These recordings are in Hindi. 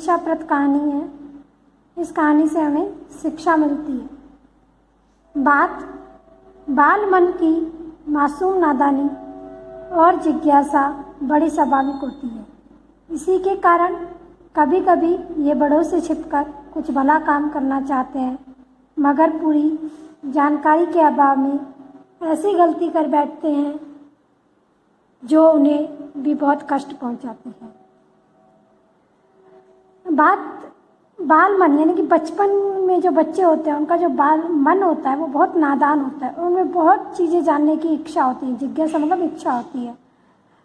शिक्षाप्रद कहानी है। इस कहानी से हमें शिक्षा मिलती है। बात बाल मन की मासूम नादानी और जिज्ञासा बड़ी स्वाभाविक होती है। इसी के कारण कभी कभी ये बड़ों से छिपकर कुछ भला काम करना चाहते हैं, मगर पूरी जानकारी के अभाव में ऐसी गलती कर बैठते हैं जो उन्हें भी बहुत कष्ट पहुंचाती है। बात बाल मन यानी कि बचपन में जो बच्चे होते हैं उनका जो बाल मन होता है वो बहुत नादान होता है। उनमें बहुत चीज़ें जानने की इच्छा होती है, जिज्ञासा मतलब इच्छा होती है,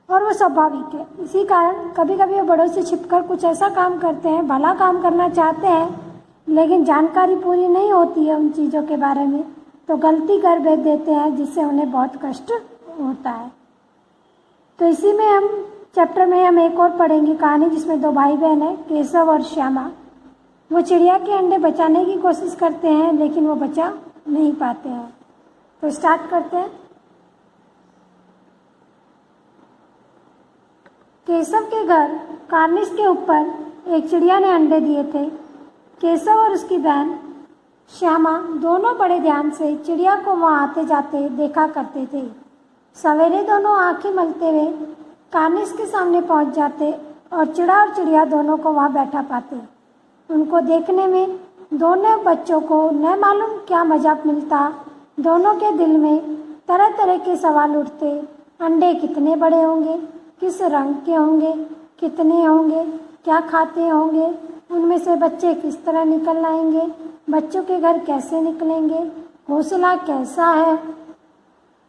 और वो स्वाभाविक है। इसी कारण कभी कभी वो बड़ों से छिपकर कुछ ऐसा काम करते हैं, भला काम करना चाहते हैं, लेकिन जानकारी पूरी नहीं होती है उन चीज़ों के बारे में, तो गलती कर बैठ देते हैं जिससे उन्हें बहुत कष्ट होता है। तो इसी में हम चैप्टर में हम एक और पढ़ेंगे कहानी जिसमें दो भाई बहन हैं, केशव और श्यामा। वो चिड़िया के अंडे बचाने की कोशिश करते हैं लेकिन वो बचा नहीं पाते हैं। तो स्टार्ट करते हैं। केशव के घर कार्निस के ऊपर एक चिड़िया ने अंडे दिए थे। केशव और उसकी बहन श्यामा दोनों बड़े ध्यान से चिड़िया को वहाँ आते जाते देखा करते थे। सवेरे दोनों आंखें मलते हुए कार्निस के सामने पहुँच जाते और चिड़िया दोनों को वहाँ बैठा पाते। उनको देखने में दोनों बच्चों को न मालूम क्या मजा मिलता। दोनों के दिल में तरह तरह के सवाल उठते। अंडे कितने बड़े होंगे, किस रंग के होंगे, कितने होंगे, क्या खाते होंगे, उनमें से बच्चे किस तरह निकल आएंगे, बच्चों के घर कैसे निकलेंगे, घोंसला कैसा है।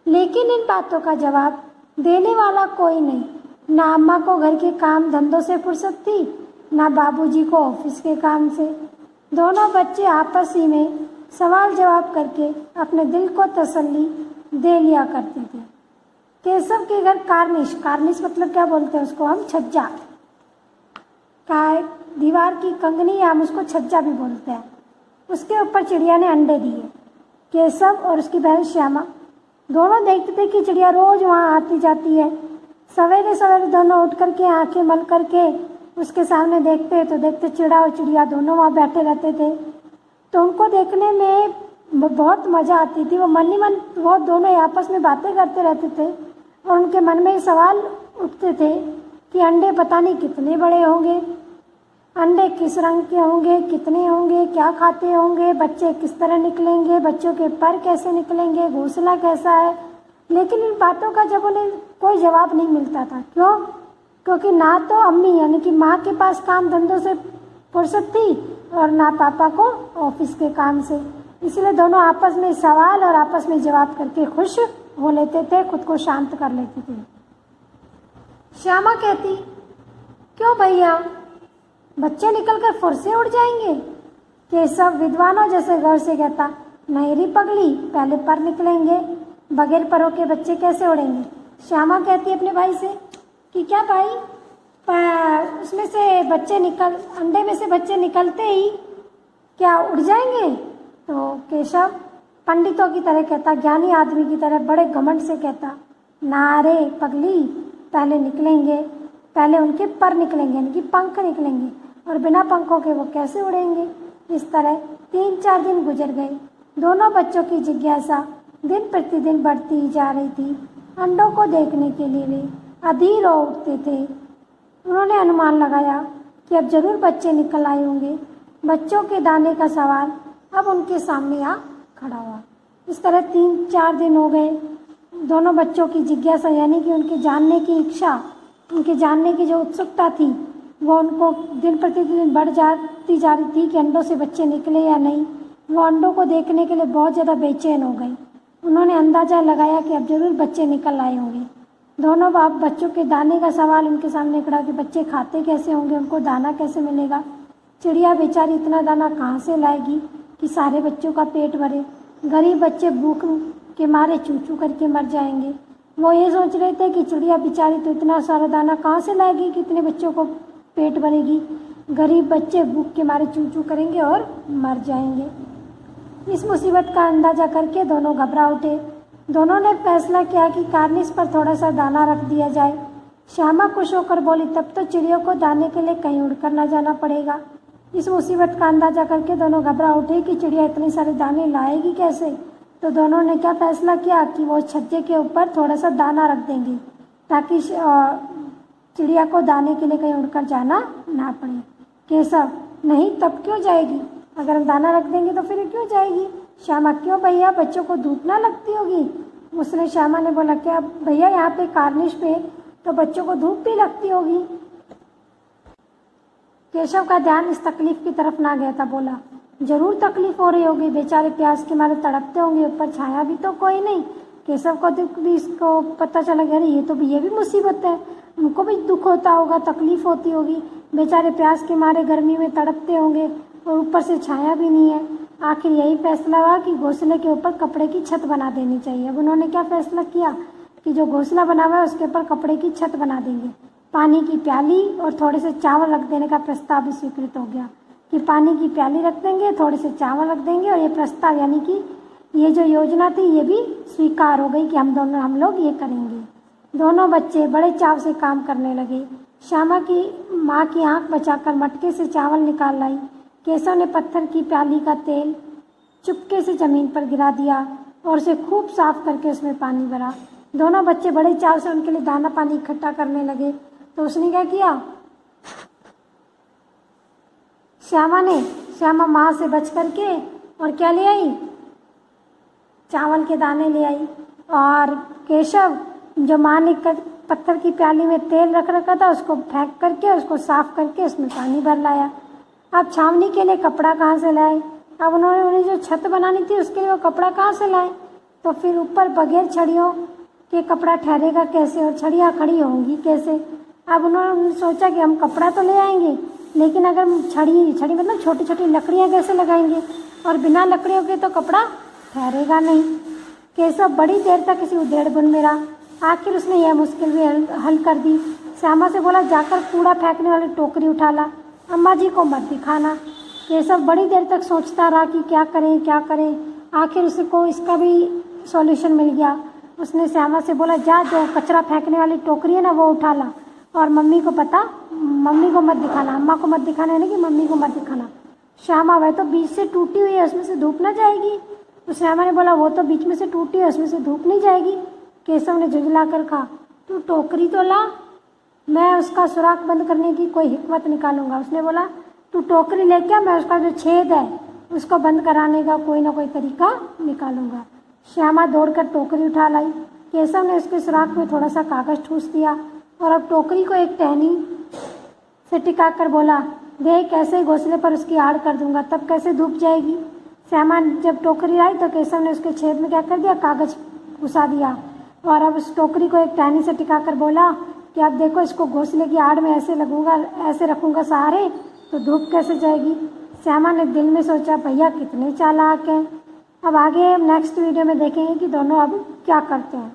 लेकिन इन बातों का जवाब देने वाला कोई नहीं। ना अम्मा को घर के काम धंधों से फुर्सत थी, ना बाबूजी को ऑफिस के काम से। दोनों बच्चे आपस ही में सवाल जवाब करके अपने दिल को तसल्ली दे लिया करते थे। केशव के घर कार्निश मतलब क्या बोलते हैं उसको हम, छज्जा का दीवार की कंगनी, या हम उसको छज्जा भी बोलते हैं। उसके ऊपर चिड़िया ने अंडे दिए। केशव और उसकी बहन श्यामा दोनों देखते थे कि चिड़िया रोज वहाँ आती जाती है। सवेरे सवेरे दोनों उठ करके आंखें मल करके उसके सामने देखते तो देखते चिड़िया दोनों वहाँ बैठे रहते थे। तो उनको देखने में बहुत मज़ा आती थी। वो मन ही मन वो दोनों आपस में बातें करते रहते थे और उनके मन में सवाल उठते थे कि अंडे पता नहीं कितने बड़े होंगे, अंडे किस रंग के होंगे, कितने होंगे, क्या खाते होंगे, बच्चे किस तरह निकलेंगे, बच्चों के पर कैसे निकलेंगे, घोंसला कैसा है। लेकिन इन बातों का जब उन्हें कोई जवाब नहीं मिलता था। क्यों? क्योंकि ना तो अम्मी यानी कि माँ के पास काम धंधों से फुर्सत थी और ना पापा को ऑफिस के काम से। इसलिए दोनों आपस में सवाल और आपस में जवाब करके खुश हो लेते थे, खुद को शांत कर लेते थे। श्यामा कहती, क्यों भैया, बच्चे निकलकर फुर से उड़ जाएंगे? केशव विद्वानों जैसे गौर से कहता, नहीं री पगली, पहले पर निकलेंगे, बगैर परों के बच्चे कैसे उड़ेंगे। श्यामा कहती अपने भाई से कि क्या भाई, उसमें से बच्चे अंडे में से बच्चे निकलते ही क्या उड़ जाएंगे? तो केशव पंडितों की तरह कहता, ज्ञानी आदमी की तरह बड़े घमंड से कहता, ना रे पगली, पहले निकलेंगे, पहले उनके पर निकलेंगे यानी कि पंख निकलेंगे, और बिना पंखों के वो कैसे उड़ेंगे। इस तरह 3-4 दिन गुजर गए। दोनों बच्चों की जिज्ञासा दिन प्रतिदिन बढ़ती जा रही थी। अंडों को देखने के लिए वे अधीर हो उठते थे। उन्होंने अनुमान लगाया कि अब जरूर बच्चे निकल आए होंगे। बच्चों के दाने का सवाल अब उनके सामने आ खड़ा हुआ। इस तरह 3-4 दिन हो गए। दोनों बच्चों की जिज्ञासा यानी कि उनके जानने की इच्छा, उनके जानने की जो उत्सुकता थी वो उनको दिन प्रतिदिन बढ़ जाती जा रही थी कि अंडों से बच्चे निकले या नहीं। वो अंडों को देखने के लिए बहुत ज़्यादा बेचैन हो गई। उन्होंने अंदाज़ा लगाया कि अब जरूर बच्चे निकल आए होंगे। दोनों बाप बच्चों के दाने का सवाल उनके सामने खड़ा कि बच्चे खाते कैसे होंगे, उनको दाना कैसे मिलेगा। चिड़िया बेचारी इतना दाना कहाँ से लाएगी कि सारे बच्चों का पेट भरे। गरीब बच्चे भूख के मारे चू चू करके मर जाएंगे। वो ये सोच रहे थे कि चिड़िया बेचारी तो इतना सारा दाना कहाँ से लाएगी कि इतने बच्चों को पेट भरेगी। गरीब बच्चे भूख के मारे चू चू करेंगे और मर जाएंगे। इस मुसीबत का अंदाज़ा करके दोनों घबरा उठे। दोनों ने फैसला किया कि कार्निस पर थोड़ा सा दाना रख दिया जाए। श्यामा खुश होकर बोली, तब तो चिड़ियों को दाने के लिए कहीं उड़कर न जाना पड़ेगा। इस मुसीबत का अंदाजा करके दोनों घबरा उठे कि चिड़िया इतने सारे दाने लाएगी कैसे। तो दोनों ने क्या फैसला किया कि वो छज्जे के ऊपर थोड़ा सा दाना रख देंगे ताकि चिड़िया को दाने के लिए कहीं उड़कर जाना ना पड़े। केशव, नहीं तब क्यों जाएगी, अगर हम दाना रख देंगे तो फिर क्यों जाएगी। श्यामा, क्यों भैया, बच्चों को धूप ना लगती होगी। उसने श्यामा ने बोला, क्या भैया यहाँ पे कार्निश पे तो बच्चों को धूप भी लगती होगी। केशव का ध्यान इस तकलीफ की तरफ ना गया था। बोला, जरूर तकलीफ हो रही होगी, बेचारे प्यास के मारे तड़पते होंगे, ऊपर छाया भी तो कोई नहीं। केशव को भी इसको पता चला गया, ये भी मुसीबत है, उनको भी दुख होता होगा, तकलीफ होती होगी, बेचारे प्यास के मारे गर्मी में तड़पते होंगे और ऊपर से छाया भी नहीं है। आखिर यही फैसला हुआ कि घोंसले के ऊपर कपड़े की छत बना देनी चाहिए। अब उन्होंने क्या फैसला किया कि जो घोंसला बना हुआ है उसके ऊपर कपड़े की छत बना देंगे। पानी की प्याली और थोड़े से चावल रख देने का प्रस्ताव भी स्वीकृत हो गया कि पानी की प्याली रख देंगे, थोड़े से चावल रख देंगे, और ये प्रस्ताव यानी कि ये जो योजना थी ये भी स्वीकार हो गई कि हम लोग ये करेंगे। दोनों बच्चे बड़े चाव से काम करने लगे। श्यामा की माँ की आंख बचाकर मटके से चावल निकाल लाई। केशव ने पत्थर की प्याली का तेल चुपके से जमीन पर गिरा दिया और उसे खूब साफ करके उसमें पानी भरा। दोनों बच्चे बड़े चाव से उनके लिए दाना पानी इकट्ठा करने लगे। तो उसने क्या किया, श्यामा माँ से बच करके और क्या ले आई, चावल के दाने ले आई। और केशव जो माँ ने पत्थर की प्याली में तेल रख रखा था उसको फेंक करके उसको साफ करके उसमें पानी भर लाया। अब छावनी के लिए कपड़ा कहाँ से लाए। अब उन्हें जो छत बनानी थी उसके लिए वो कपड़ा कहाँ से लाए। तो फिर ऊपर बगैर छड़ियों के कपड़ा ठहरेगा कैसे, और छड़ियाँ खड़ी होंगी कैसे। अब उन्होंने सोचा कि हम कपड़ा तो ले आएंगे, लेकिन अगर छड़ी मतलब छोटी छोटी लकड़ियाँ कैसे लगाएंगे, और बिना लकड़ियों के तो कपड़ा ठहरेगा नहीं। केशव बड़ी देर तक इसी उधेड़-बुन में रहा। आखिर उसने यह मुश्किल भी हल कर दी। श्यामा से बोला, जाकर कूड़ा फेंकने वाली टोकरी उठा ला, अम्मा जी को मत दिखाना। केशव बड़ी देर तक सोचता रहा कि क्या करें। आखिर उसको इसका भी सॉल्यूशन मिल गया। उसने श्यामा से बोला, जा जो कचरा फेंकने वाली टोकरी है ना वो उठा ला, और मम्मी को मत दिखाना, अम्मा को मत दिखाना, यानी कि मम्मी को मत दिखाना। श्यामा, वह तो बीच से टूटी हुई है, उसमें से धूप ना जाएगी। तो श्यामा ने बोला, वो तो बीच में से टूटी है, उसमें से धूप नहीं जाएगी। केशव ने झुंझला कर कहा, तू टोकरी तो ला, मैं उसका सुराख बंद करने की कोई हिकमत निकालूंगा। उसने बोला, तू टोकरी लेके आ, मैं उसका जो छेद है उसको बंद कराने का कोई ना कोई तरीका निकालूंगा। श्यामा दौड़कर टोकरी उठा लाई। केशव ने उसके सुराख में थोड़ा सा कागज ठूस दिया और अब टोकरी को एक टहनी से टिका कर बोला, देख कैसे घोंसले पर उसकी आड़ कर दूंगा, तब कैसे धूप जाएगी। श्यामा जब टोकरी आई तो केशव ने उसके छेद में क्या कर दिया, कागज घुसा दिया, और अब उस टोकरी को एक टहनी से टिका कर बोला कि अब देखो इसको घोंसले की आड़ में ऐसे रखूंगा सहारे, तो धूप कैसे जाएगी। श्यामा ने दिल में सोचा, भैया कितने चालाक हैं। अब आगे नेक्स्ट वीडियो में देखेंगे कि दोनों अब क्या करते हैं।